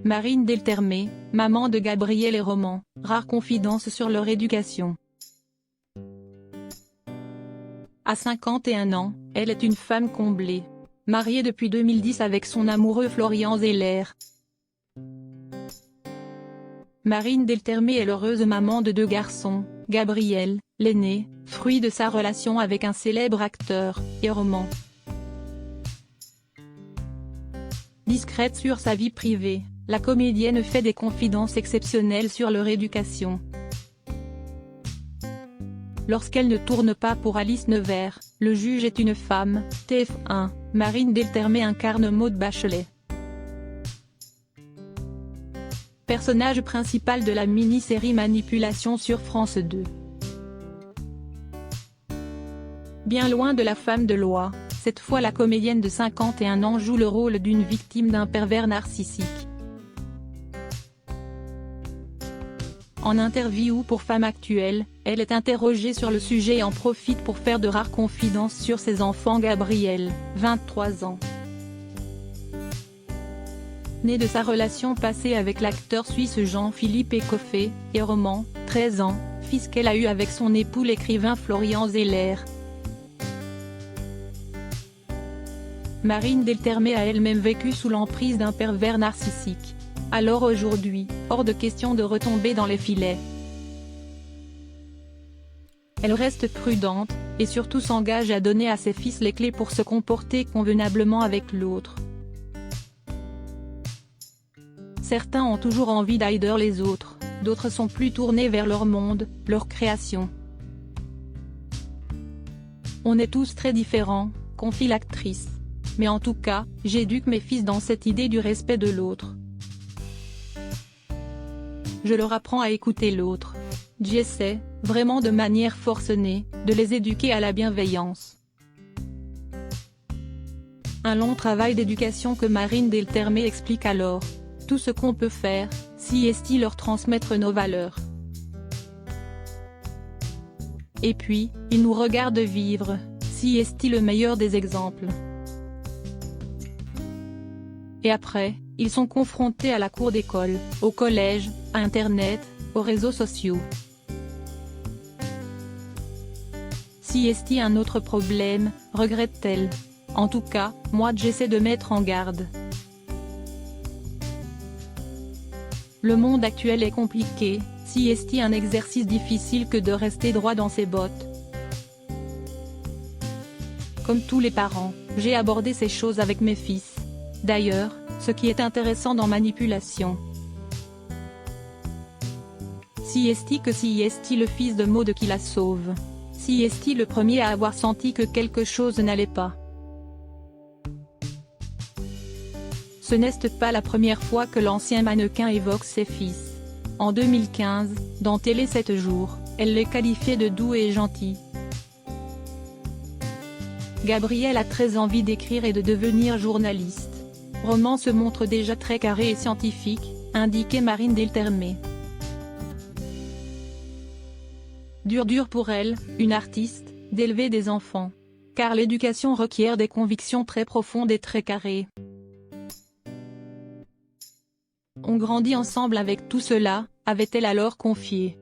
Marine Delterme, maman de Gabriel et Roman, rare confidence sur leur éducation. À 51 ans, elle est une femme comblée. Mariée depuis 2010 avec son amoureux Florian Zeller. Marine Delterme est l'heureuse maman de 2 garçons, Gabriel, l'aîné, fruit de sa relation avec un célèbre acteur, et Roman. Discrète sur sa vie privée, la comédienne fait des confidences exceptionnelles sur leur éducation. Lorsqu'elle ne tourne pas pour Alice Nevers, le juge est une femme, TF1, Marine Delterme incarne Maud Bachelet. Personnage principal de la mini-série Manipulation sur France 2. Bien loin de la femme de loi, cette fois la comédienne de 51 ans joue le rôle d'une victime d'un pervers narcissique. En interview pour Femme Actuelle, elle est interrogée sur le sujet et en profite pour faire de rares confidences sur ses enfants Gabriel, 23 ans. Né de sa relation passée avec l'acteur suisse Jean-Philippe Écoffé, et Roman, 13 ans, fils qu'elle a eu avec son époux l'écrivain Florian Zeller. Marine Delterme a elle-même vécu sous l'emprise d'un pervers narcissique. Alors aujourd'hui, hors de question de retomber dans les filets. Elle reste prudente, et surtout s'engage à donner à ses fils les clés pour se comporter convenablement avec l'autre. Certains ont toujours envie d'aider les autres, d'autres sont plus tournés vers leur monde, leur création. On est tous très différents, confie l'actrice. Mais en tout cas, j'éduque mes fils dans cette idée du respect de l'autre. Je leur apprends à écouter l'autre. J'essaie, vraiment de manière forcenée, de les éduquer à la bienveillance. Un long travail d'éducation que Marine Delterme explique alors. Tout ce qu'on peut faire, si est-il leur transmettre nos valeurs. Et puis, ils nous regardent vivre, si est-il le meilleur des exemples. Et après, ils sont confrontés à la cour d'école, au collège, à Internet, aux réseaux sociaux. Si est-il un autre problème, regrette-t-elle. En tout cas, moi j'essaie de mettre en garde. Le monde actuel est compliqué, si est-il un exercice difficile que de rester droit dans ses bottes. Comme tous les parents, j'ai abordé ces choses avec mes fils. D'ailleurs, ce qui est intéressant dans Manipulation. Si est-il le fils de Maud qui la sauve. Si est-il le premier à avoir senti que quelque chose n'allait pas. Ce n'est pas la première fois que l'ancien mannequin évoque ses fils. En 2015, dans Télé 7 jours, elle les qualifiait de doux et gentils. Gabriel a très envie d'écrire et de devenir journaliste. Roman se montre déjà très carré et scientifique, indiquait Marine Delterme. Dur pour elle, une artiste, d'élever des enfants. Car l'éducation requiert des convictions très profondes et très carrées. On grandit ensemble avec tout cela, avait-elle alors confié.